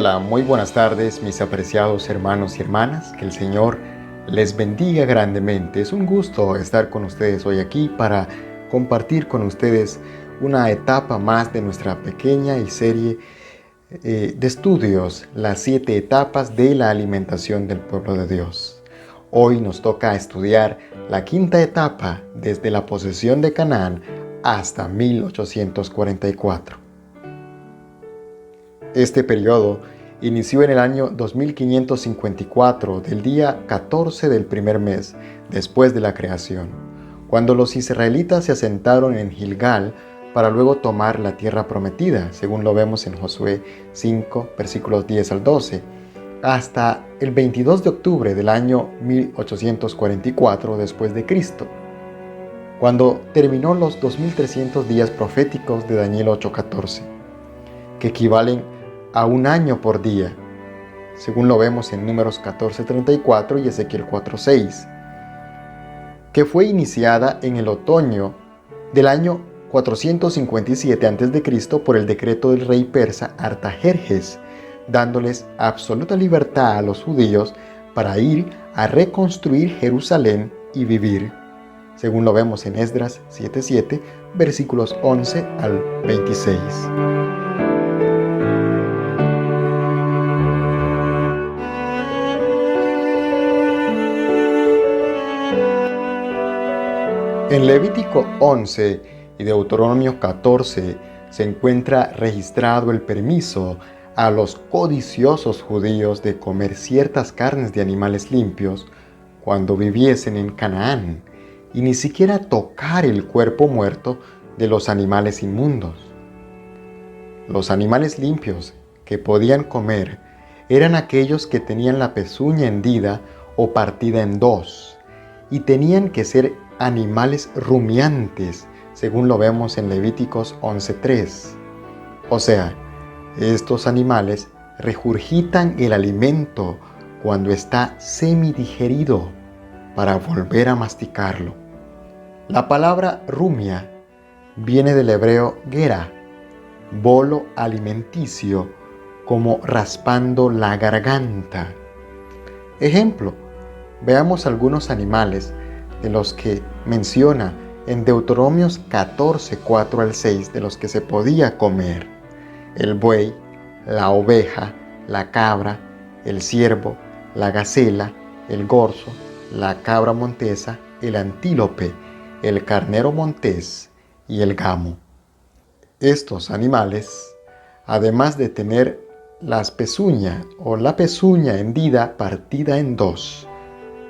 Hola, muy buenas tardes, mis apreciados hermanos y hermanas. Que el Señor les bendiga grandemente. Es un gusto estar con ustedes hoy aquí para compartir con ustedes una etapa más de nuestra pequeña y serie de estudios, las 7 etapas de la alimentación del pueblo de Dios. Hoy nos toca estudiar la 5ª etapa desde la posesión de Canaán hasta 1844. Este periodo inició en el año 2554 del día 14 del primer mes después de la creación, cuando los israelitas se asentaron en Gilgal para luego tomar la tierra prometida, según lo vemos en Josué 5, versículos 10 al 12, hasta el 22 de octubre del año 1844 después de Cristo, cuando terminó los 2300 días proféticos de Daniel 8:14, que equivalen a un año por día, según lo vemos en Números 14:34 y Ezequiel 4:6, que fue iniciada en el otoño del año 457 a.C. por el decreto del rey persa Artajerjes, dándoles absoluta libertad a los judíos para ir a reconstruir Jerusalén y vivir, según lo vemos en Esdras 7:7, versículos 11 al 26. En Levítico 11 y Deuteronomio 14 se encuentra registrado el permiso a los codiciosos judíos de comer ciertas carnes de animales limpios cuando viviesen en Canaán, y ni siquiera tocar el cuerpo muerto de los animales inmundos. Los animales limpios que podían comer eran aquellos que tenían la pezuña hendida o partida en dos, y tenían que ser animales rumiantes, según lo vemos en Levíticos 11:3. O sea, estos animales regurgitan el alimento cuando está semidigerido para volver a masticarlo. La palabra rumia viene del hebreo gera, bolo alimenticio, como raspando la garganta. Ejemplo, veamos algunos animales de los que menciona en Deuteronomios 14, 4 al 6, de los que se podía comer: el buey, la oveja, la cabra, el ciervo, la gacela, el gorzo, la cabra montesa, el antílope, el carnero montés y el gamo. Estos animales, además de tener la pezuña hendida partida en dos,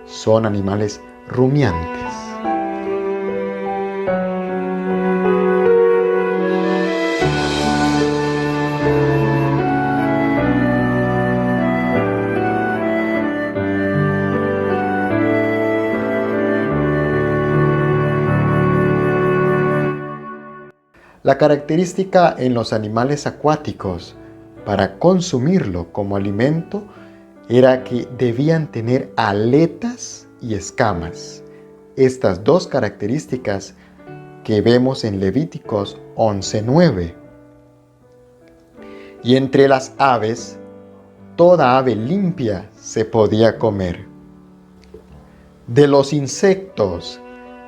son animales rumiantes. La característica en los animales acuáticos para consumirlo como alimento era que debían tener aletas y escamas. Estas dos características que vemos en Levíticos 11:9. Y entre las aves, toda ave limpia se podía comer. De los insectos,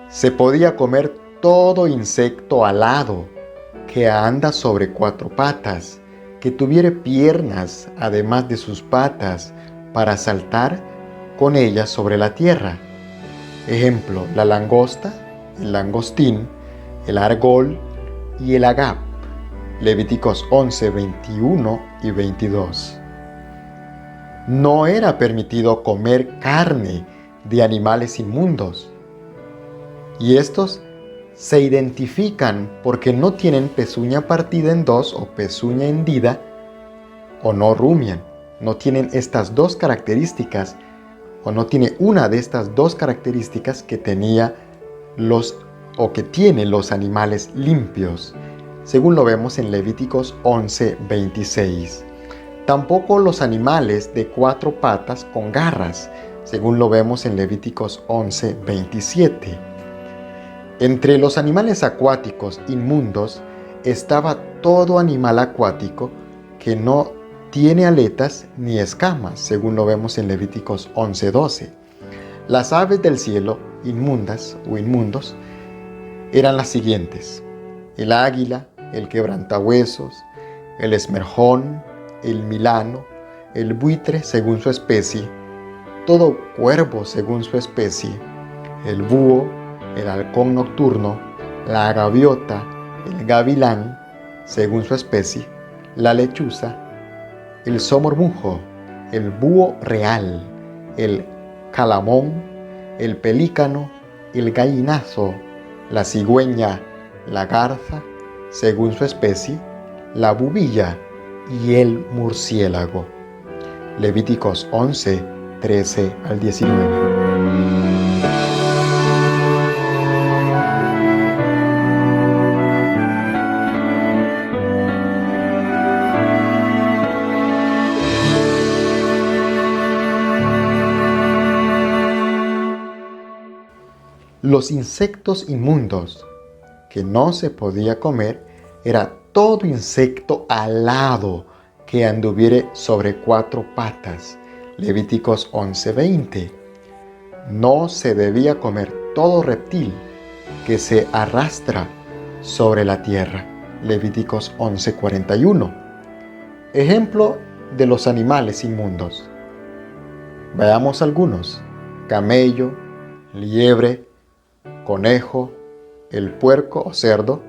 se podía comer todo insecto alado que anda sobre 4 patas, que tuviere piernas además de sus patas para saltar con ellas sobre la tierra. Ejemplo, la langosta, el langostín, el argol y el agap. Levíticos 11, 21 y 22. No era permitido comer carne de animales inmundos, y estos se identifican porque no tienen pezuña partida en dos o pezuña hendida, o no rumian. No tienen estas dos características, o no tiene una de estas dos características que tienen los animales limpios, según lo vemos en Levíticos 11:26. Tampoco los animales de 4 patas con garras, según lo vemos en Levíticos 11:27. Entre los animales acuáticos inmundos estaba todo animal acuático que no tiene aletas ni escamas, según lo vemos en Levíticos 11:12. Las aves del cielo, inmundas o inmundos, eran las siguientes: el águila, el quebrantahuesos, el esmerjón, el milano, el buitre según su especie, todo cuervo según su especie, el búho, el halcón nocturno, la gaviota, el gavilán según su especie, la lechuza, el somormujo, el búho real, el calamón, el pelícano, el gallinazo, la cigüeña, la garza según su especie, la bubilla y el murciélago. Levíticos 11, 13 al 19. Los insectos inmundos que no se podía comer era todo insecto alado que anduviere sobre 4 patas. Levíticos 11:20. No se debía comer todo reptil que se arrastra sobre la tierra. Levíticos 11:41. Ejemplo de los animales inmundos. Veamos algunos: camello, liebre, conejo, el puerco o cerdo,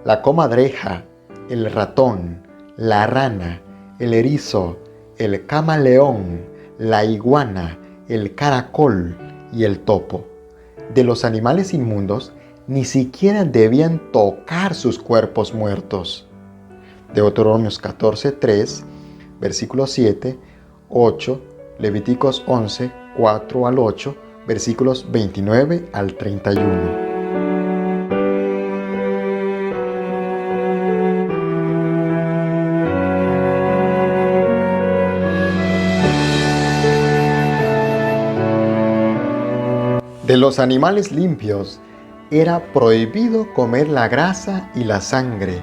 la comadreja, el ratón, la rana, el erizo, el camaleón, la iguana, el caracol y el topo. De los animales inmundos, ni siquiera debían tocar sus cuerpos muertos. Deuteronomios 14:3, versículos 7, 8, Levíticos 11, 4 al 8, versículos 29 al 31. De los animales limpios, era prohibido comer la grasa y la sangre.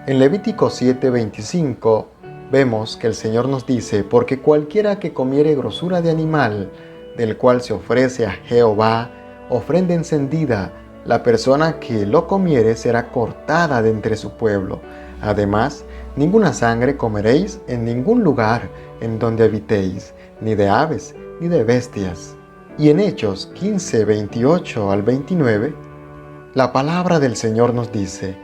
En Levítico 7:25 vemos que el Señor nos dice: porque cualquiera que comiere grosura de animal, del cual se ofrece a Jehová ofrenda encendida, la persona que lo comiere será cortada de entre su pueblo. Además, ninguna sangre comeréis en ningún lugar en donde habitéis, ni de aves, ni de bestias. Y en Hechos 15:28 al 29, la palabra del Señor nos dice: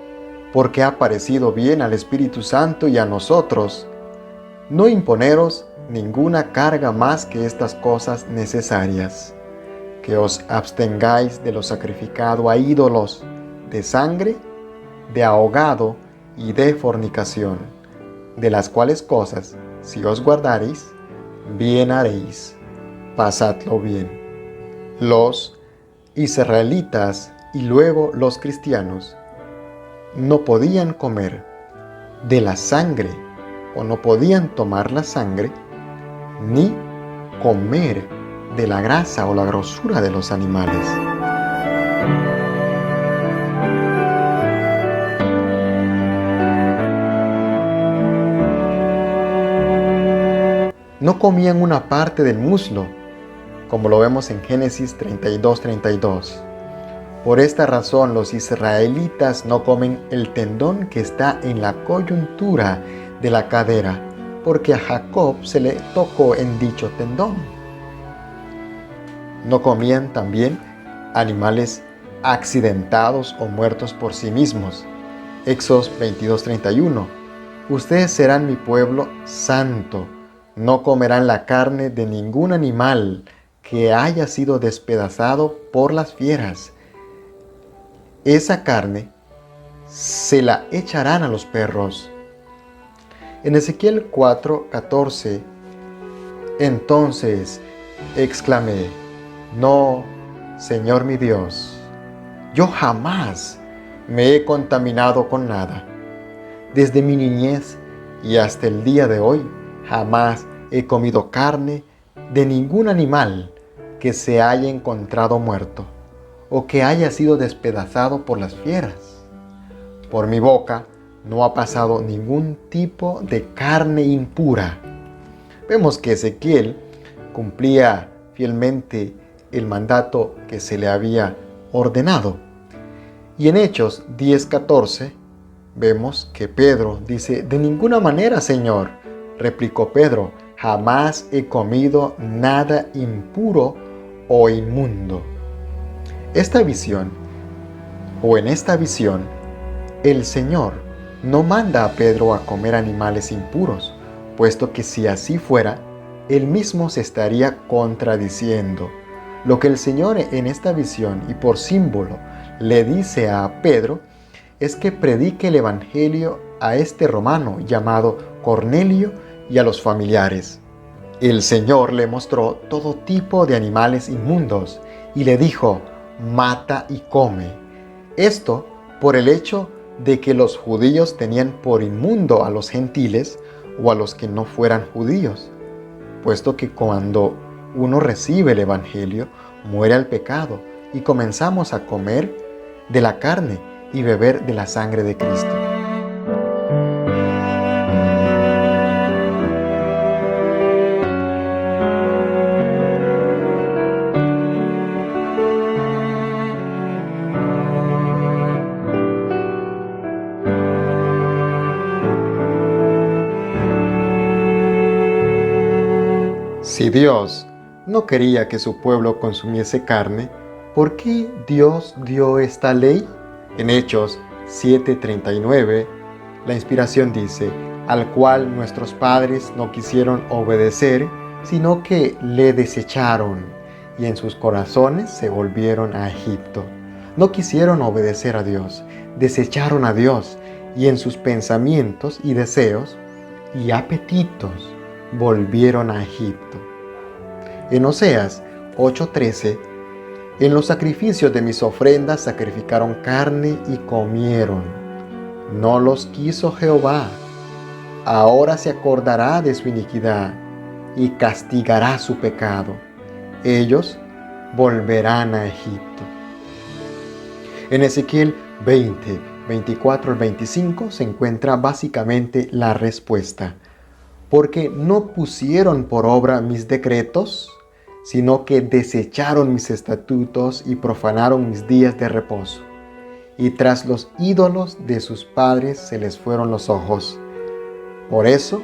porque ha parecido bien al Espíritu Santo y a nosotros no imponeros ninguna carga más que estas cosas necesarias, que os abstengáis de lo sacrificado a ídolos, de sangre, de ahogado y de fornicación, de las cuales cosas, si os guardareis, bien haréis. Pasadlo bien. Los israelitas y luego los cristianos no podían comer de la sangre o no podían tomar la sangre ni comer de la grasa o la grosura de los animales. No comían una parte del muslo, como lo vemos en Génesis 32:32. Por esta razón los israelitas no comen el tendón que está en la coyuntura de la cadera, porque a Jacob se le tocó en dicho tendón. No comían también animales accidentados o muertos por sí mismos. Éxodo 22:31. Ustedes serán mi pueblo santo. No comerán la carne de ningún animal que haya sido despedazado por las fieras. Esa carne se la echarán a los perros. En Ezequiel 4:14, entonces exclamé: no, Señor mi Dios, yo jamás me he contaminado con nada. Desde mi niñez y hasta el día de hoy, jamás he comido carne de ningún animal que se haya encontrado muerto o que haya sido despedazado por las fieras. Por mi boca no ha pasado ningún tipo de carne impura. Vemos que Ezequiel cumplía fielmente el mandato que se le había ordenado. Y en Hechos 10:14 vemos que Pedro dice: «De ninguna manera, Señor», replicó Pedro, «jamás he comido nada impuro o inmundo». En esta visión, el Señor no manda a Pedro a comer animales impuros, puesto que si así fuera, él mismo se estaría contradiciendo. Lo que el Señor en esta visión y por símbolo le dice a Pedro es que predique el evangelio a este romano llamado Cornelio y a los familiares. El Señor le mostró todo tipo de animales inmundos y le dijo: «Mata y come». Esto por el hecho de que los judíos tenían por inmundo a los gentiles o a los que no fueran judíos, puesto que cuando uno recibe el evangelio, muere al pecado y comenzamos a comer de la carne y beber de la sangre de Cristo. Si Dios no quería que su pueblo consumiese carne, ¿por qué Dios dio esta ley? En Hechos 7:39, la inspiración dice: «Al cual nuestros padres no quisieron obedecer, sino que le desecharon, y en sus corazones se volvieron a Egipto». No quisieron obedecer a Dios, desecharon a Dios, y en sus pensamientos y deseos y apetitos volvieron a Egipto. En Oseas 8:13, «En los sacrificios de mis ofrendas sacrificaron carne y comieron. No los quiso Jehová. Ahora se acordará de su iniquidad y castigará su pecado. Ellos volverán a Egipto». En Ezequiel 20:24 al 25 se encuentra básicamente la respuesta: «Porque no pusieron por obra mis decretos, sino que desecharon mis estatutos y profanaron mis días de reposo. Y tras los ídolos de sus padres se les fueron los ojos. Por eso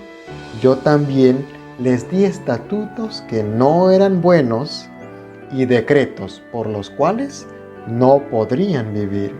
yo también les di estatutos que no eran buenos y decretos por los cuales no podrían vivir».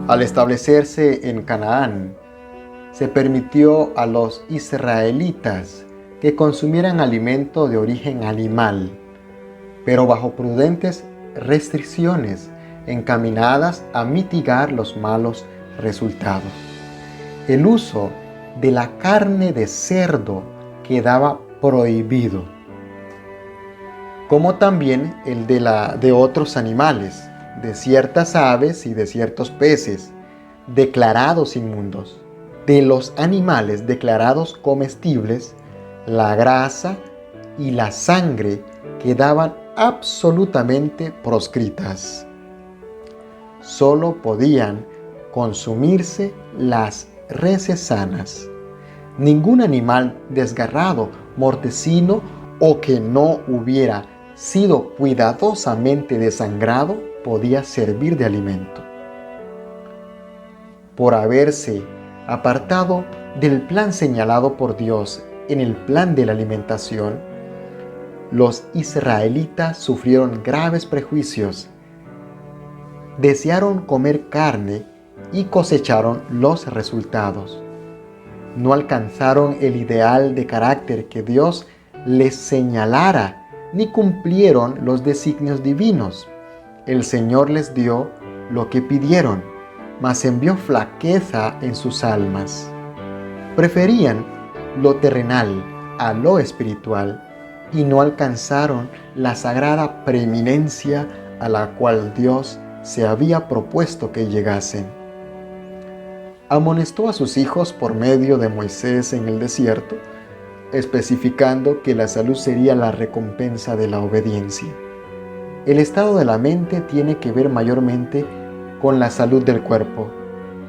Al establecerse en Canaán, se permitió a los israelitas que consumieran alimento de origen animal, pero bajo prudentes restricciones encaminadas a mitigar los malos resultados. El uso de la carne de cerdo quedaba prohibido, como también el de otros animales, de ciertas aves y de ciertos peces, declarados inmundos. De los animales declarados comestibles, la grasa y la sangre quedaban absolutamente proscritas. Solo podían consumirse las reses sanas. Ningún animal desgarrado, mortecino o que no hubiera sido cuidadosamente desangrado podía servir de alimento. Por haberse apartado del plan señalado por Dios en el plan de la alimentación, los israelitas sufrieron graves prejuicios. Desearon comer carne y cosecharon los resultados. No alcanzaron el ideal de carácter que Dios les señalara, ni cumplieron los designios divinos. El Señor les dio lo que pidieron, mas envió flaqueza en sus almas. Preferían lo terrenal a lo espiritual y no alcanzaron la sagrada preeminencia a la cual Dios se había propuesto que llegasen. Amonestó a sus hijos por medio de Moisés en el desierto, especificando que la salud sería la recompensa de la obediencia. El estado de la mente tiene que ver mayormente con la salud del cuerpo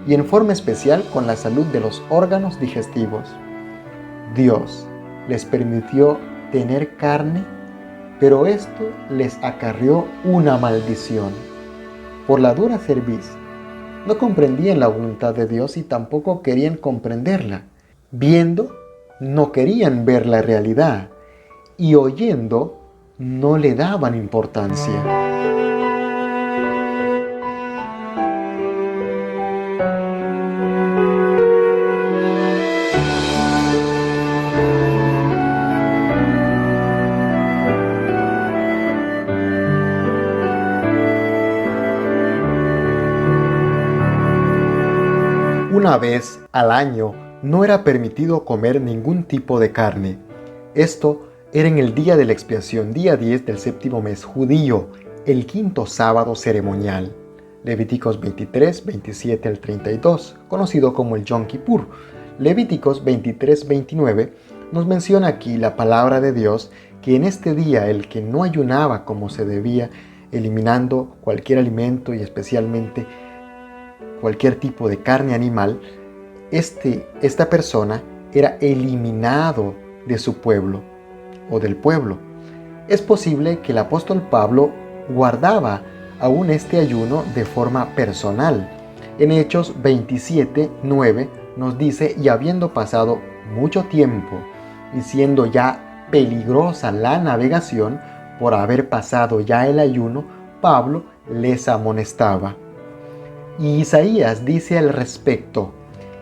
y en forma especial con la salud de los órganos digestivos. Dios les permitió tener carne, pero esto les acarreó una maldición. Por la dura cerviz, no comprendían la voluntad de Dios y tampoco querían comprenderla. Viendo, no querían ver la realidad y oyendo, no le daban importancia. Una vez al año no era permitido comer ningún tipo de carne. Esto era en el día de la expiación, día 10 del séptimo mes judío, el quinto sábado ceremonial. Levíticos 23, 27 al 32, conocido como el Yom Kippur. Levíticos 23, 29 nos menciona aquí la palabra de Dios que en este día el que no ayunaba como se debía, eliminando cualquier alimento y especialmente cualquier tipo de carne animal, esta persona era eliminado de su pueblo o del pueblo. Es posible que el apóstol Pablo guardaba aún este ayuno de forma personal. En Hechos 27, 9 nos dice: y habiendo pasado mucho tiempo y siendo ya peligrosa la navegación por haber pasado ya el ayuno, Pablo les amonestaba. Y Isaías dice al respecto,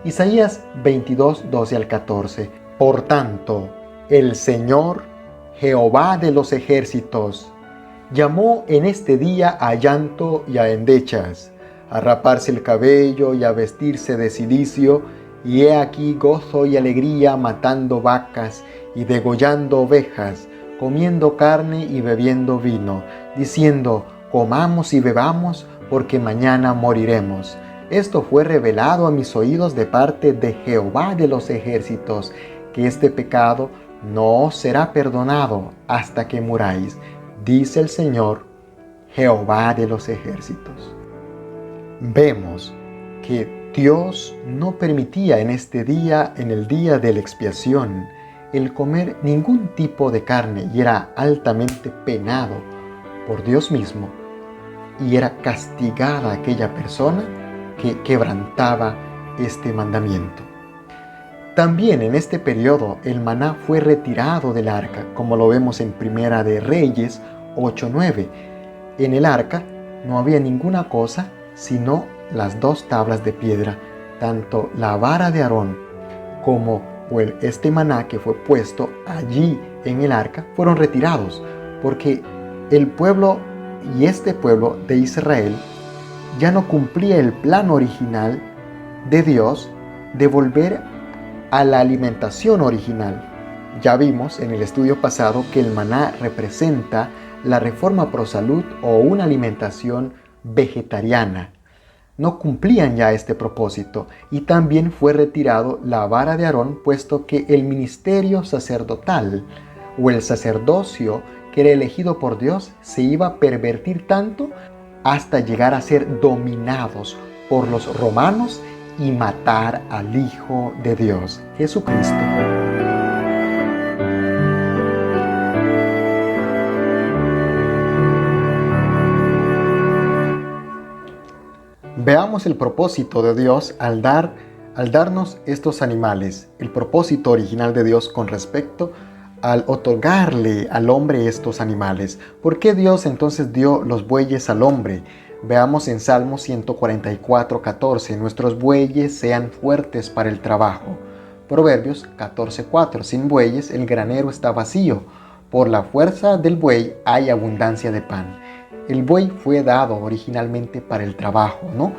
Isaías 22, 12 al 14, por tanto, el Señor, Jehová de los ejércitos, llamó en este día a llanto y a endechas, a raparse el cabello y a vestirse de cilicio, y he aquí gozo y alegría matando vacas y degollando ovejas, comiendo carne y bebiendo vino, diciendo, comamos y bebamos, porque mañana moriremos. Esto fue revelado a mis oídos de parte de Jehová de los ejércitos, que este pecado no os será perdonado hasta que muráis, dice el Señor, Jehová de los ejércitos. Vemos que Dios no permitía en este día, en el día de la expiación, el comer ningún tipo de carne y era altamente penado por Dios mismo. Y era castigada aquella persona que quebrantaba este mandamiento. También en este periodo el maná fue retirado del arca, como lo vemos en Primera de Reyes 8:9. En el arca no había ninguna cosa sino las 2 tablas de piedra, tanto la vara de Aarón como este maná que fue puesto allí en el arca fueron retirados, porque el pueblo y este pueblo de Israel ya no cumplía el plan original de Dios de volver a la alimentación original. Ya vimos en el estudio pasado que el maná representa la reforma pro salud o una alimentación vegetariana. No cumplían ya este propósito y también fue retirado la vara de Aarón, puesto que el ministerio sacerdotal o el sacerdocio que era elegido por Dios se iba a pervertir tanto hasta llegar a ser dominados por los romanos y matar al Hijo de Dios, Jesucristo. Veamos el propósito de Dios al darnos estos animales, el propósito original de Dios con respecto al otorgarle al hombre estos animales. ¿Por qué Dios entonces dio los bueyes al hombre? Veamos en Salmo 144:14, nuestros bueyes sean fuertes para el trabajo. Proverbios 14:4, sin bueyes el granero está vacío, por la fuerza del buey hay abundancia de pan. El buey fue dado originalmente para el trabajo, ¿no?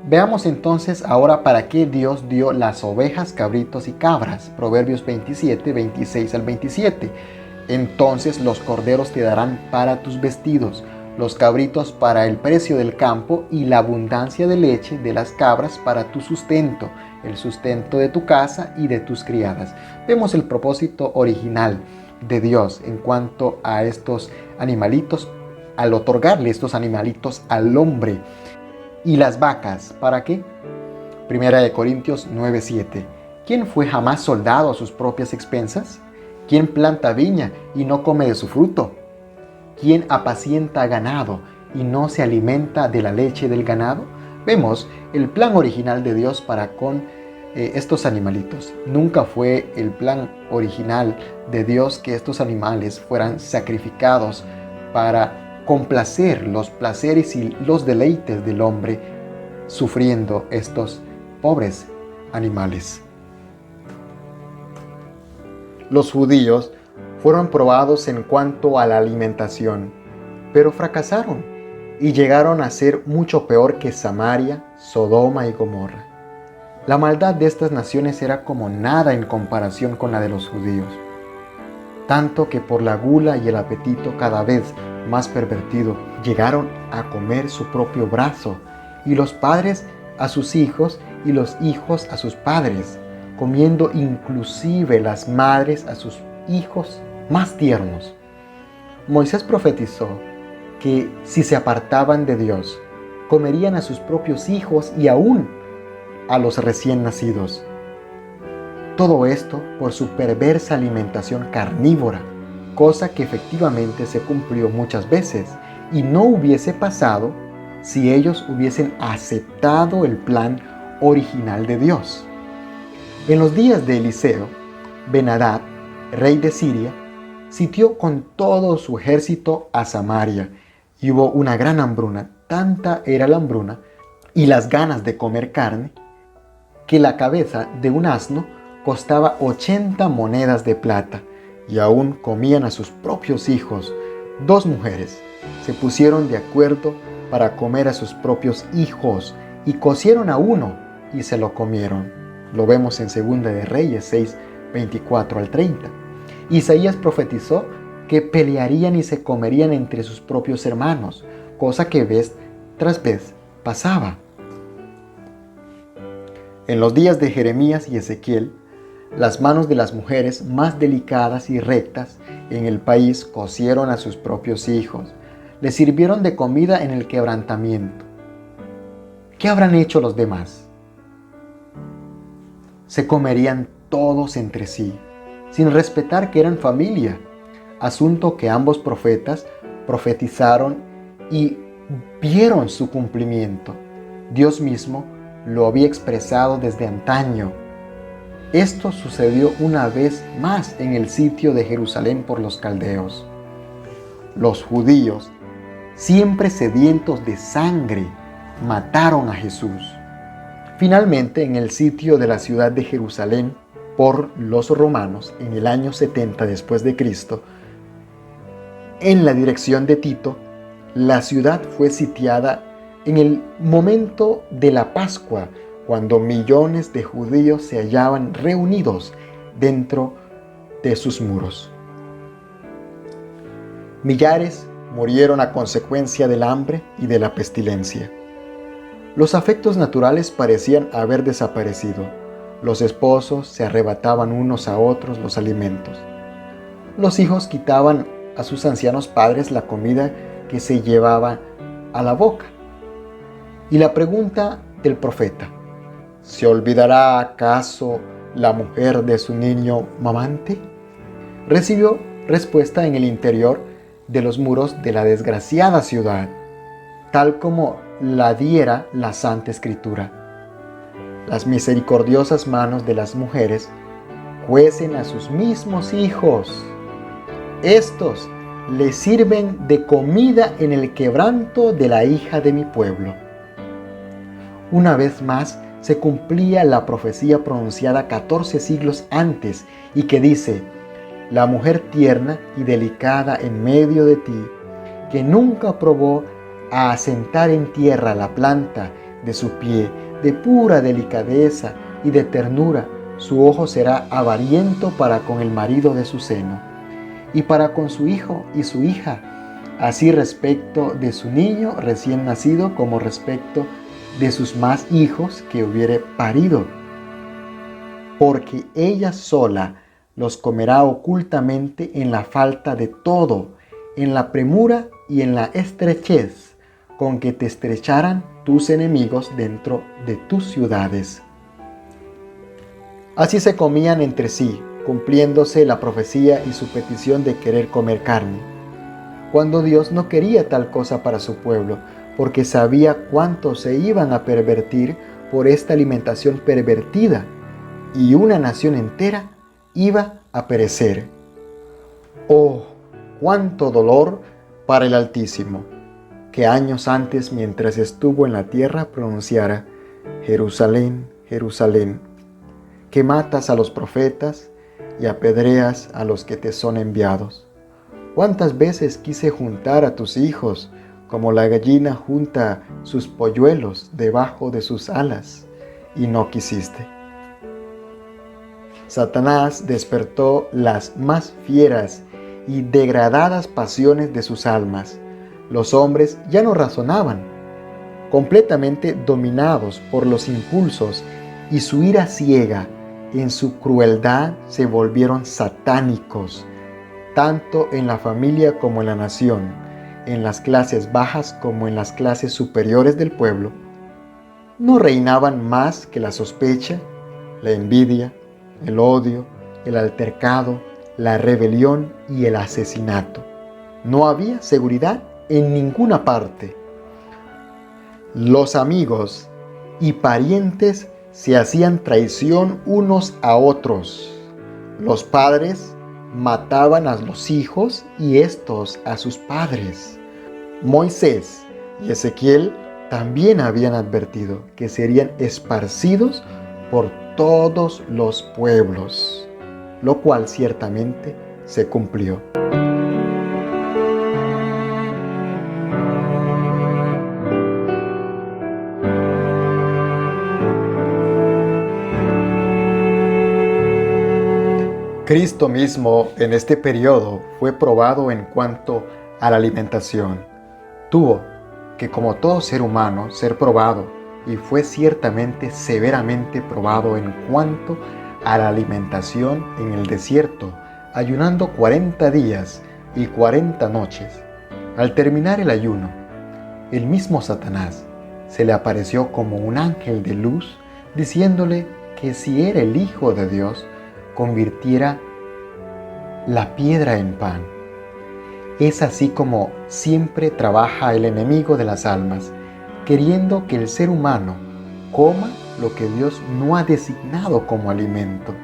Veamos entonces ahora para qué Dios dio las ovejas, cabritos y cabras. Proverbios 27, 26 al 27. Entonces los corderos te darán para tus vestidos, los cabritos para el precio del campo y la abundancia de leche de las cabras para tu sustento, el sustento de tu casa y de tus criadas. Vemos el propósito original de Dios en cuanto a estos animalitos, al otorgarle estos animalitos al hombre. ¿Y las vacas para qué? Primera de Corintios 9:7. ¿Quién fue jamás soldado a sus propias expensas? ¿Quién planta viña y no come de su fruto? ¿Quién apacienta ganado y no se alimenta de la leche del ganado? Vemos el plan original de Dios para con estos animalitos. Nunca fue el plan original de Dios que estos animales fueran sacrificados para complacer los placeres y los deleites del hombre, sufriendo estos pobres animales. Los judíos fueron probados en cuanto a la alimentación, pero fracasaron y llegaron a ser mucho peor que Samaria, Sodoma y Gomorra. La maldad de estas naciones era como nada en comparación con la de los judíos, tanto que por la gula y el apetito cada vez más pervertido, llegaron a comer su propio brazo, y los padres a sus hijos y los hijos a sus padres, comiendo inclusive las madres a sus hijos más tiernos. Moisés profetizó que si se apartaban de Dios, comerían a sus propios hijos y aún a los recién nacidos. Todo esto por su perversa alimentación carnívora, cosa que efectivamente se cumplió muchas veces y no hubiese pasado si ellos hubiesen aceptado el plan original de Dios. En los días de Eliseo, Ben-Hadad, rey de Siria, sitió con todo su ejército a Samaria y hubo una gran hambruna. Tanta era la hambruna y las ganas de comer carne que la cabeza de un asno costaba 80 monedas de plata, y aún comían a sus propios hijos. 2 mujeres se pusieron de acuerdo para comer a sus propios hijos y cocieron a uno y se lo comieron. Lo vemos en 2 de Reyes 6, 24 al 30. Isaías profetizó que pelearían y se comerían entre sus propios hermanos, cosa que vez tras vez pasaba. En los días de Jeremías y Ezequiel, las manos de las mujeres más delicadas y rectas en el país cocieron a sus propios hijos, les sirvieron de comida en el quebrantamiento. ¿Qué habrán hecho los demás? Se comerían todos entre sí, sin respetar que eran familia, asunto que ambos profetas profetizaron y vieron su cumplimiento. Dios mismo lo había expresado desde antaño. Esto sucedió una vez más en el sitio de Jerusalén por los caldeos. Los judíos, siempre sedientos de sangre, mataron a Jesús. Finalmente, en el sitio de la ciudad de Jerusalén por los romanos en el año 70 después de Cristo, en la dirección de Tito, la ciudad fue sitiada en el momento de la Pascua, cuando millones de judíos se hallaban reunidos dentro de sus muros. Millares murieron a consecuencia del hambre y de la pestilencia. Los afectos naturales parecían haber desaparecido. Los esposos se arrebataban unos a otros los alimentos. Los hijos quitaban a sus ancianos padres la comida que se llevaba a la boca. Y la pregunta del profeta: ¿se olvidará acaso la mujer de su niño mamante? Recibió respuesta en el interior de los muros de la desgraciada ciudad, tal como la diera la Santa Escritura. Las misericordiosas manos de las mujeres cuecen a sus mismos hijos. Estos les sirven de comida en el quebranto de la hija de mi pueblo. Una vez más se cumplía la profecía pronunciada 14 siglos antes y que dice: la mujer tierna y delicada en medio de ti, que nunca probó a asentar en tierra la planta de su pie, de pura delicadeza y de ternura. Su ojo será avariento para con el marido de su seno, y para con su hijo y su hija, así respecto de su niño recién nacido como respecto de sus más hijos que hubiere parido. Porque ella sola los comerá ocultamente en la falta de todo, en la premura y en la estrechez, con que te estrecharan tus enemigos dentro de tus ciudades. Así se comían entre sí, cumpliéndose la profecía y su petición de querer comer carne, cuando Dios no quería tal cosa para su pueblo, porque sabía cuánto se iban a pervertir por esta alimentación pervertida, y una nación entera iba a perecer. ¡Oh, cuánto dolor para el Altísimo, que años antes, mientras estuvo en la tierra, pronunciara: Jerusalén, Jerusalén, que matas a los profetas y apedreas a los que te son enviados! ¿Cuántas veces quise juntar a tus hijos como la gallina junta sus polluelos debajo de sus alas, y no quisiste? Satanás despertó las más fieras y degradadas pasiones de sus almas. Los hombres ya no razonaban, completamente dominados por los impulsos y su ira ciega. En su crueldad se volvieron satánicos, tanto en la familia como en la nación, en las clases bajas como en las clases superiores del pueblo. No reinaban más que la sospecha, la envidia, el odio, el altercado, la rebelión y el asesinato. No había seguridad en ninguna parte. Los amigos y parientes se hacían traición unos a otros. Los padres mataban a los hijos y estos a sus padres. Moisés y Ezequiel también habían advertido que serían esparcidos por todos los pueblos, lo cual ciertamente se cumplió. Cristo mismo en este periodo fue probado en cuanto a la alimentación. Tuvo que, como todo ser humano, ser probado, y fue ciertamente severamente probado en cuanto a la alimentación en el desierto, ayunando 40 días y 40 noches. Al terminar el ayuno, el mismo Satanás se le apareció como un ángel de luz, diciéndole que si era el Hijo de Dios, convirtiera la piedra en pan. Es así como siempre trabaja el enemigo de las almas, queriendo que el ser humano coma lo que Dios no ha designado como alimento.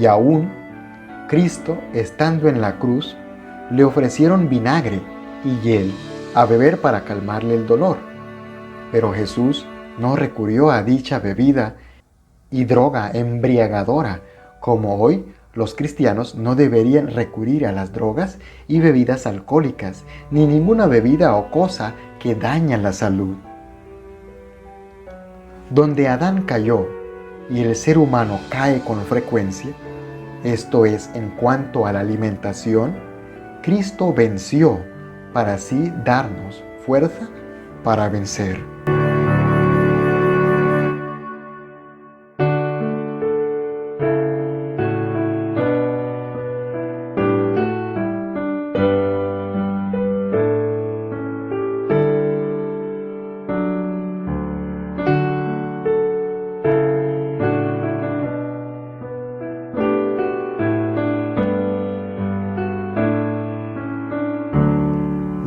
Y aún Cristo, estando en la cruz, le ofrecieron vinagre y hiel a beber para calmarle el dolor. Pero Jesús no recurrió a dicha bebida y droga embriagadora, como hoy los cristianos no deberían recurrir a las drogas y bebidas alcohólicas, ni ninguna bebida o cosa que daña la salud. Donde Adán cayó y el ser humano cae con frecuencia, esto es, en cuanto a la alimentación, Cristo venció para así darnos fuerza para vencer.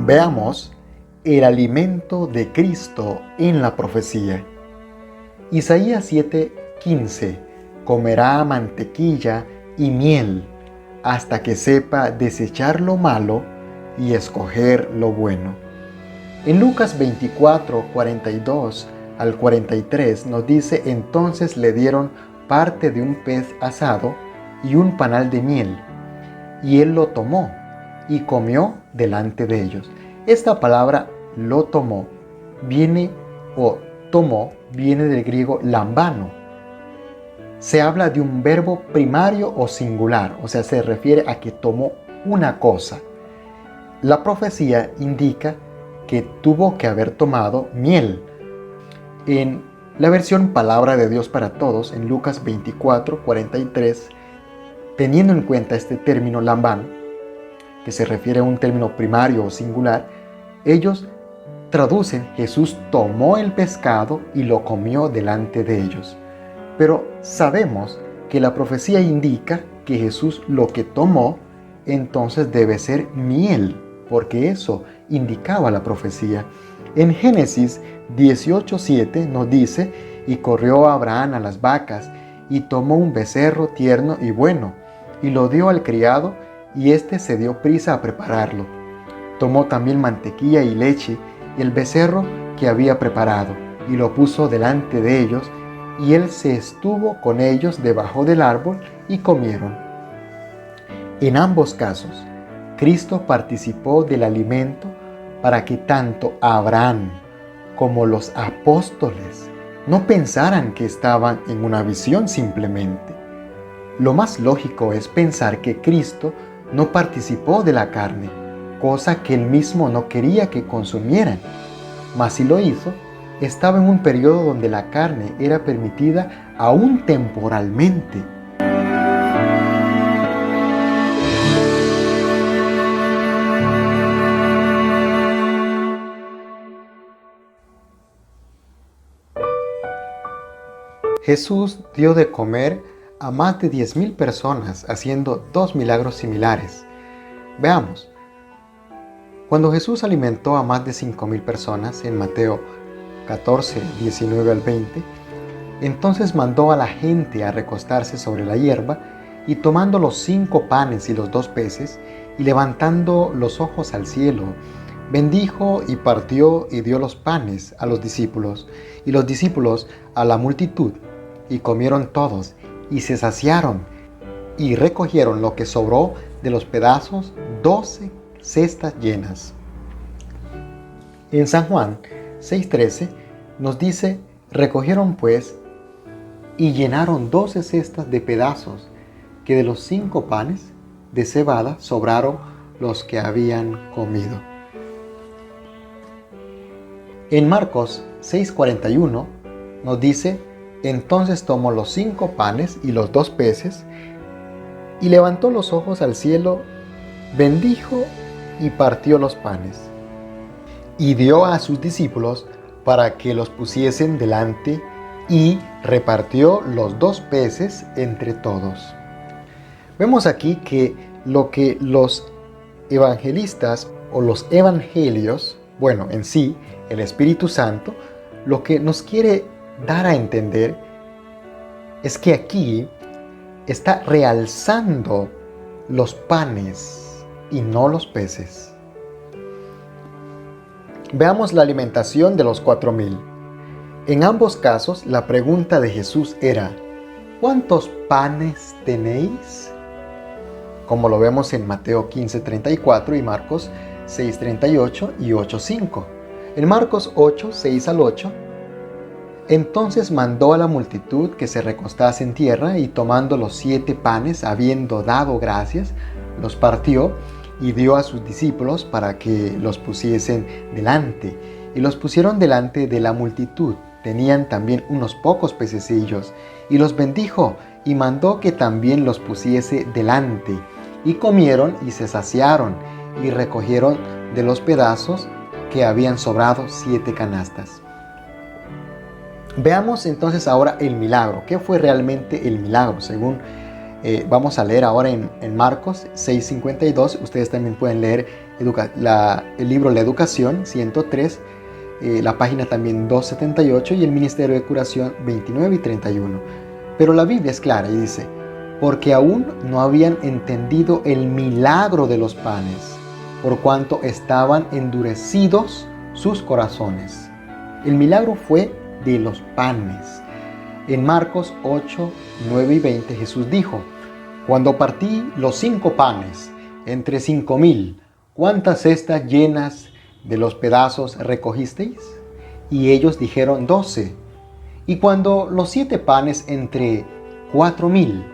Veamos el alimento de Cristo en la profecía. Isaías 7:15: comerá mantequilla y miel hasta que sepa desechar lo malo y escoger lo bueno. En Lucas 24:42 al 43 nos dice: entonces le dieron parte de un pez asado y un panal de miel, y él lo tomó y comió delante de ellos. Esta palabra, lo tomó, viene o tomó viene del griego lambano. Se habla de un verbo primario o singular, o sea, se refiere a que tomó una cosa. La profecía indica que tuvo que haber tomado miel. En la versión Palabra de Dios para Todos, en Lucas 24:43, teniendo en cuenta este término lambano, que se refiere a un término primario o singular, ellos traducen: Jesús tomó el pescado y lo comió delante de ellos. Pero sabemos que la profecía indica que Jesús lo que tomó entonces debe ser miel, porque eso indicaba la profecía. En Génesis 18:7 nos dice: y corrió Abraham a las vacas, y tomó un becerro tierno y bueno, y lo dio al criado, y éste se dio prisa a prepararlo. Tomó también mantequilla y leche, y el becerro que había preparado, y lo puso delante de ellos, y él se estuvo con ellos debajo del árbol, y comieron. En ambos casos, Cristo participó del alimento para que tanto Abraham como los apóstoles no pensaran que estaban en una visión simplemente. Lo más lógico es pensar que Cristo no participó de la carne, cosa que él mismo no quería que consumieran. Mas si lo hizo, estaba en un periodo donde la carne era permitida aún temporalmente. Jesús dio de comer a más de 10,000 personas, haciendo 2 milagros similares. Veamos. Cuando Jesús alimentó a más de 5,000 personas en Mateo 14, 19 al 20, entonces mandó a la gente a recostarse sobre la hierba, y tomando los 5 panes y los 2 peces, y levantando los ojos al cielo, bendijo y partió y dio los panes a los discípulos, y los discípulos a la multitud, y comieron todos, y se saciaron, y recogieron lo que sobró de los pedazos, 12 cestas llenas. En San Juan 6:13 nos dice: recogieron pues y llenaron 12 cestas de pedazos, que de los 5 panes de cebada sobraron los que habían comido. En Marcos 6:41 nos dice: entonces tomó los 5 panes y los 2 peces, y levantó los ojos al cielo, bendijo y partió los panes, y dio a sus discípulos para que los pusiesen delante, y repartió los 2 peces entre todos. Vemos aquí que lo que los evangelistas o los evangelios, bueno, en sí, el Espíritu Santo, lo que nos quiere dar a entender es que aquí está realzando los panes y no los peces. Veamos la alimentación de los 4,000. En ambos casos, la pregunta de Jesús era: ¿cuántos panes tenéis? Como lo vemos en Mateo 15:34 y Marcos 6:38 y 8:5. En Marcos 8:6 al 8, entonces mandó a la multitud que se recostase en tierra, y tomando los 7 panes, habiendo dado gracias, los partió y dio a sus discípulos para que los pusiesen delante. Y los pusieron delante de la multitud. Tenían también unos pocos pececillos, y los bendijo, y mandó que también los pusiese delante. Y comieron y se saciaron, y recogieron de los pedazos que habían sobrado 7 canastas. Veamos entonces ahora el milagro. ¿Qué fue realmente el milagro? Según vamos a leer ahora en Marcos 6:52. Ustedes también pueden leer el libro La Educación 103, la página también 278, y el Ministerio de Curación 29 y 31. Pero la Biblia es clara y dice: porque aún no habían entendido el milagro de los panes, por cuanto estaban endurecidos sus corazones. El milagro fue de los panes. En Marcos 8, 9 y 20 Jesús dijo: cuando partí los 5 panes entre 5,000, ¿cuántas cestas llenas de los pedazos recogisteis? Y ellos dijeron: 12. Y cuando los 7 panes entre 4,000,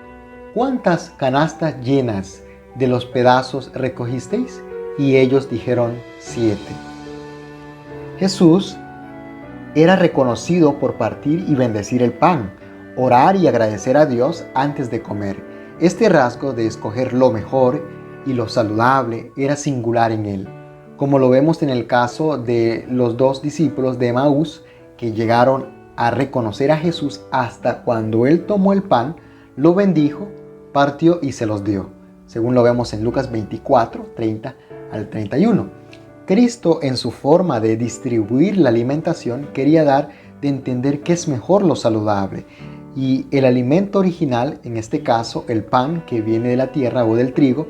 ¿cuántas canastas llenas de los pedazos recogisteis? Y ellos dijeron: 7. Jesús era reconocido por partir y bendecir el pan, orar y agradecer a Dios antes de comer. Este rasgo de escoger lo mejor y lo saludable era singular en él, como lo vemos en el caso de los 2 discípulos de Emaús que llegaron a reconocer a Jesús hasta cuando él tomó el pan, lo bendijo, partió y se los dio, según lo vemos en Lucas 24, 30 al 31. Cristo, en su forma de distribuir la alimentación, quería dar de entender que es mejor lo saludable, y el alimento original, en este caso el pan que viene de la tierra o del trigo.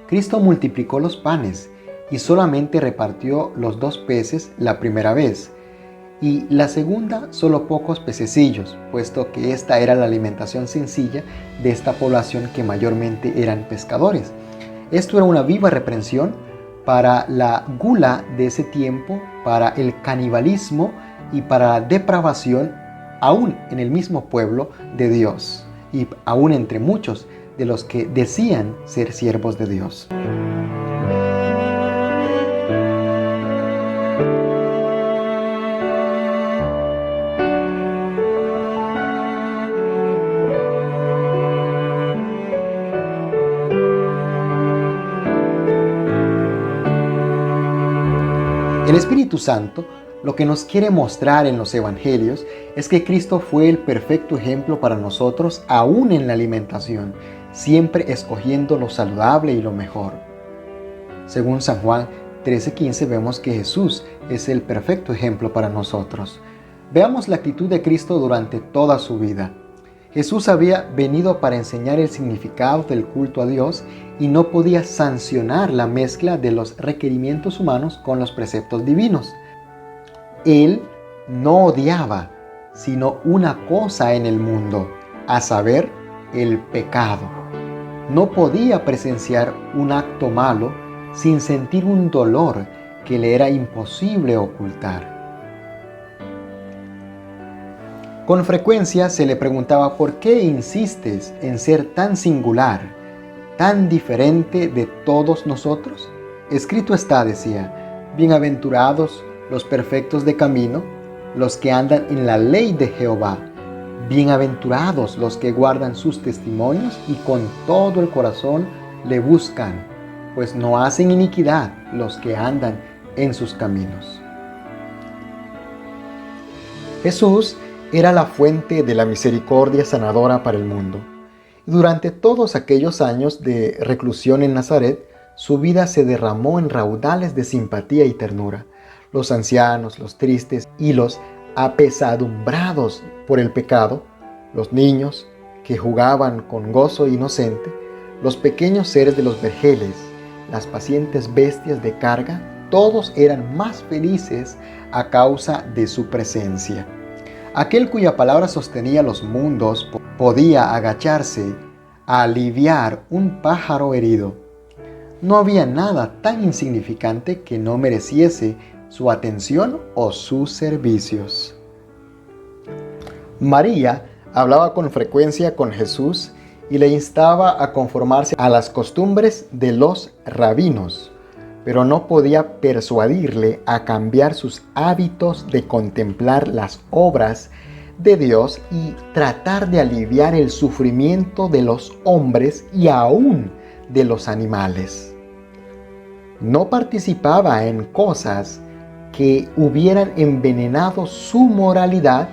Cristo multiplicó los panes y solamente repartió los 2 peces la primera vez, y la segunda solo pocos pececillos, puesto que esta era la alimentación sencilla de esta población que mayormente eran pescadores. Esto era una viva reprensión para la gula de ese tiempo, para el canibalismo y para la depravación, aún en el mismo pueblo de Dios y aún entre muchos de los que decían ser siervos de Dios. El Espíritu Santo lo que nos quiere mostrar en los evangelios es que Cristo fue el perfecto ejemplo para nosotros, aún en la alimentación, siempre escogiendo lo saludable y lo mejor. Según San Juan 13:15 vemos que Jesús es el perfecto ejemplo para nosotros. Veamos la actitud de Cristo durante toda su vida. Jesús había venido para enseñar el significado del culto a Dios y no podía sancionar la mezcla de los requerimientos humanos con los preceptos divinos. Él no odiaba sino una cosa en el mundo, a saber, el pecado. No podía presenciar un acto malo sin sentir un dolor que le era imposible ocultar. Con frecuencia se le preguntaba: ¿por qué insistes en ser tan singular, tan diferente de todos nosotros? Escrito está, decía: bienaventurados los perfectos de camino, los que andan en la ley de Jehová. Bienaventurados los que guardan sus testimonios y con todo el corazón le buscan, pues no hacen iniquidad los que andan en sus caminos. Jesús era la fuente de la misericordia sanadora para el mundo. Durante todos aquellos años de reclusión en Nazaret, su vida se derramó en raudales de simpatía y ternura. Los ancianos, los tristes y los apesadumbrados por el pecado, los niños que jugaban con gozo inocente, los pequeños seres de los vergeles, las pacientes bestias de carga, todos eran más felices a causa de su presencia. Aquel cuya palabra sostenía los mundos podía agacharse a aliviar un pájaro herido. No había nada tan insignificante que no mereciese su atención o sus servicios. María hablaba con frecuencia con Jesús y le instaba a conformarse a las costumbres de los rabinos, pero no podía persuadirle a cambiar sus hábitos de contemplar las obras de Dios y tratar de aliviar el sufrimiento de los hombres y aún de los animales. No participaba en cosas que hubieran envenenado su moralidad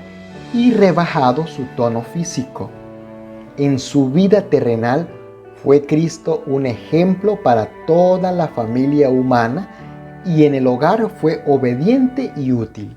y rebajado su tono físico. En su vida terrenal fue Cristo un ejemplo para toda la familia humana y en el hogar fue obediente y útil.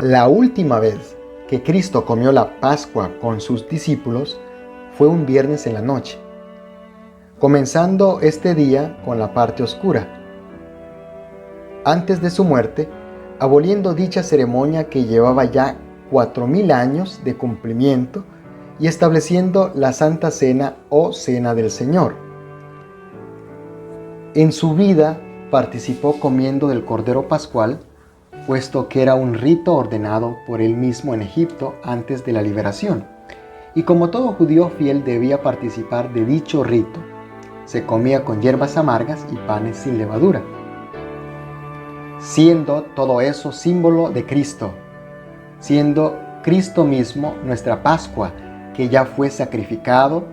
La última vez que Cristo comió la Pascua con sus discípulos fue un viernes en la noche, comenzando este día con la parte oscura. Antes de su muerte, aboliendo dicha ceremonia que llevaba ya 4000 años de cumplimiento y estableciendo la Santa Cena o Cena del Señor. En su vida participó comiendo del Cordero Pascual, puesto que era un rito ordenado por él mismo en Egipto antes de la liberación. Y como todo judío fiel debía participar de dicho rito, se comía con hierbas amargas y panes sin levadura, siendo todo eso símbolo de Cristo, siendo Cristo mismo nuestra Pascua, que ya fue sacrificado,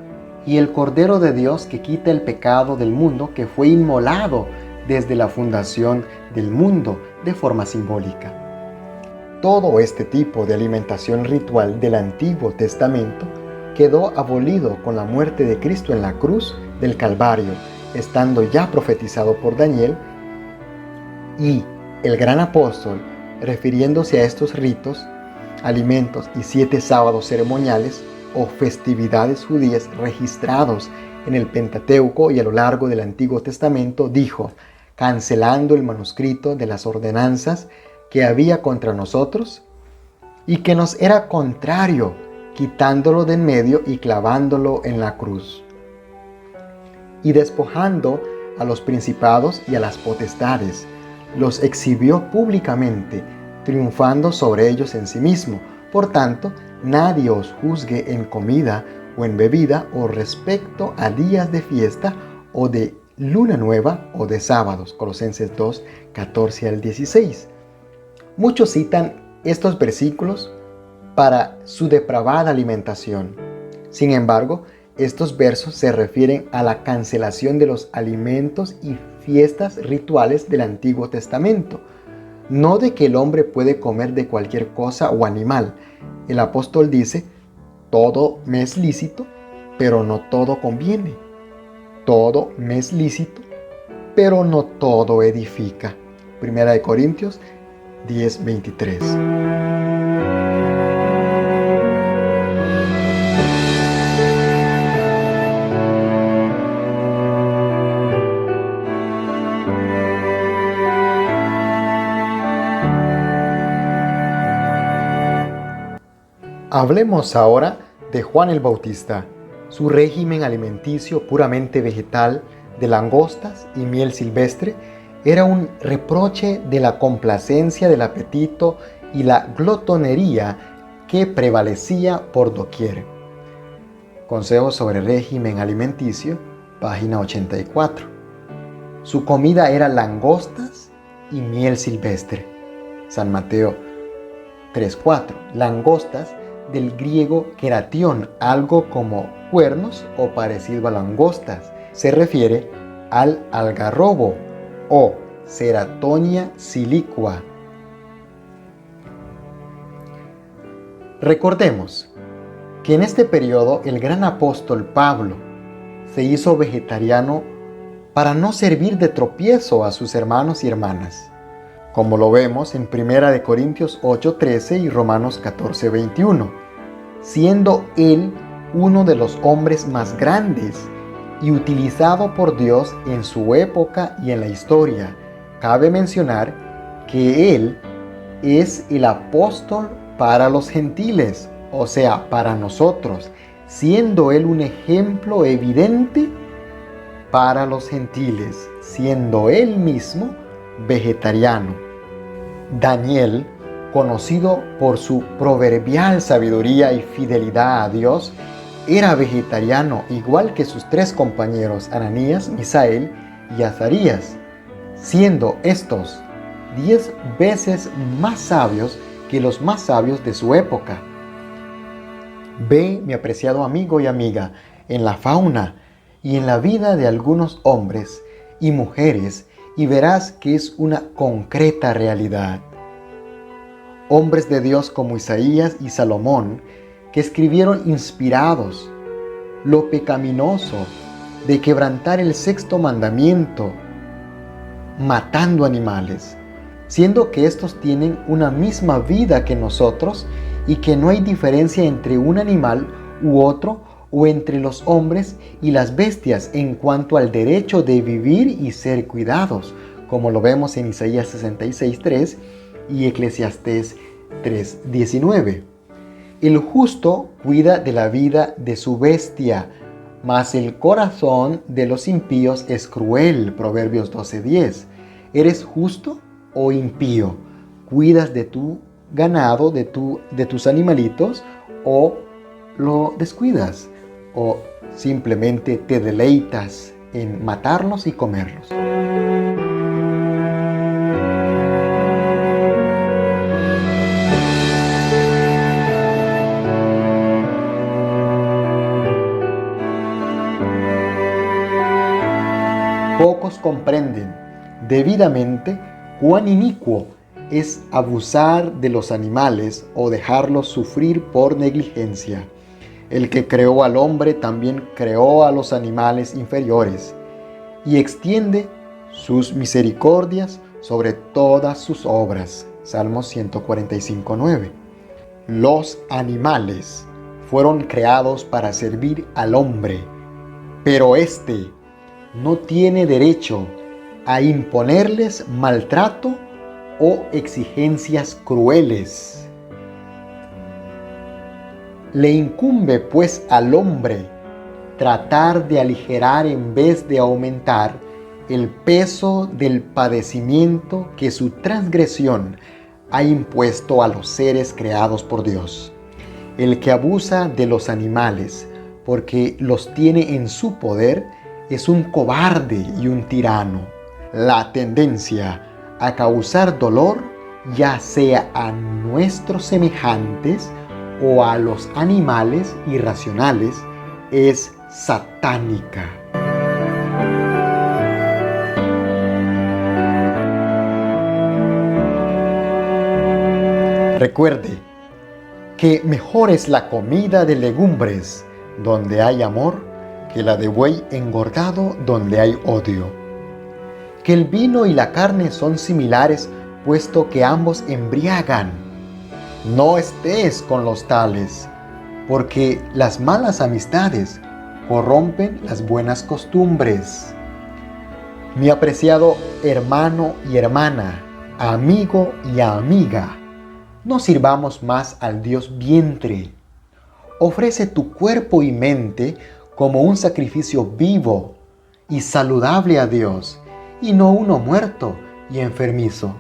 y el Cordero de Dios que quita el pecado del mundo, que fue inmolado desde la fundación del mundo de forma simbólica. Todo este tipo de alimentación ritual del Antiguo Testamento quedó abolido con la muerte de Cristo en la cruz del Calvario, estando ya profetizado por Daniel, y el gran apóstol, refiriéndose a estos ritos, alimentos y 7 sábados ceremoniales o festividades judías registrados en el Pentateuco y a lo largo del Antiguo Testamento, dijo, cancelando el manuscrito de las ordenanzas que había contra nosotros y que nos era contrario, quitándolo de en medio y clavándolo en la cruz, y despojando a los principados y a las potestades, los exhibió públicamente, triunfando sobre ellos en sí mismo. Por tanto, nadie os juzgue en comida o en bebida o respecto a días de fiesta o de luna nueva o de sábados. Colosenses 2, 14 al 16. Muchos citan estos versículos para su depravada alimentación. Sin embargo, estos versos se refieren a la cancelación de los alimentos y fiestas rituales del Antiguo Testamento, no de que el hombre puede comer de cualquier cosa o animal. El apóstol dice, todo me es lícito, pero no todo conviene. Todo me es lícito, pero no todo edifica. Primera de Corintios 10:23. Hablemos ahora de Juan el Bautista. Su régimen alimenticio puramente vegetal de langostas y miel silvestre era un reproche de la complacencia del apetito y la glotonería que prevalecía por doquier. Consejos sobre régimen alimenticio, página 84. Su comida era langostas y miel silvestre. San Mateo 3:4. Langostas, del griego keratión, algo como cuernos o parecido a langostas. Se refiere al algarrobo o Ceratonia silicua. Recordemos que en este periodo el gran apóstol Pablo se hizo vegetariano para no servir de tropiezo a sus hermanos y hermanas, como lo vemos en 1 Corintios 8:13 y Romanos 14:21, siendo él uno de los hombres más grandes y utilizado por Dios en su época y en la historia. Cabe mencionar que él es el apóstol para los gentiles, o sea, para nosotros, siendo él un ejemplo evidente para los gentiles, siendo él mismo vegetariano. Daniel, conocido por su proverbial sabiduría y fidelidad a Dios, era vegetariano igual que sus 3 compañeros Ananías, Misael y Azarías, siendo estos 10 veces más sabios que los más sabios de su época. Ve, mi apreciado amigo y amiga, en la fauna y en la vida de algunos hombres y mujeres y verás que es una concreta realidad. Hombres de Dios como Isaías y Salomón, que escribieron inspirados lo pecaminoso de quebrantar el 6º mandamiento, matando animales, siendo que estos tienen una misma vida que nosotros y que no hay diferencia entre un animal u otro o entre los hombres y las bestias en cuanto al derecho de vivir y ser cuidados, como lo vemos en Isaías 66:3 y Eclesiastés 3:19. El justo cuida de la vida de su bestia, mas el corazón de los impíos es cruel. Proverbios 12:10. ¿Eres justo o impío? ¿Cuidas de tu ganado, de tus animalitos, o lo descuidas? ¿O simplemente te deleitas en matarlos y comerlos? Pocos comprenden debidamente cuán inicuo es abusar de los animales o dejarlos sufrir por negligencia. El que creó al hombre también creó a los animales inferiores y extiende sus misericordias sobre todas sus obras. Salmos 145:9. Los animales fueron creados para servir al hombre, pero éste no tiene derecho a imponerles maltrato o exigencias crueles. Le incumbe pues al hombre tratar de aligerar en vez de aumentar el peso del padecimiento que su transgresión ha impuesto a los seres creados por Dios. El que abusa de los animales porque los tiene en su poder es un cobarde y un tirano. La tendencia a causar dolor, ya sea a nuestros semejantes o a los animales irracionales, es satánica. Recuerde que mejor es la comida de legumbres donde hay amor que la de buey engordado donde hay odio. Que el vino y la carne son similares, puesto que ambos embriagan. No estés con los tales, porque las malas amistades corrompen las buenas costumbres. Mi apreciado hermano y hermana, amigo y amiga, no sirvamos más al Dios vientre. Ofrece tu cuerpo y mente como un sacrificio vivo y saludable a Dios, y no uno muerto y enfermizo.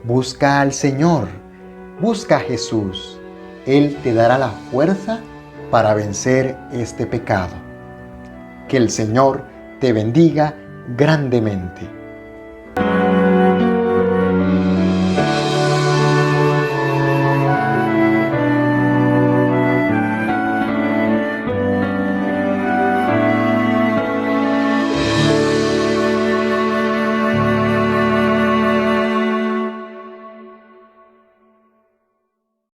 Busca al Señor, busca a Jesús. Él te dará la fuerza para vencer este pecado. Que el Señor te bendiga grandemente.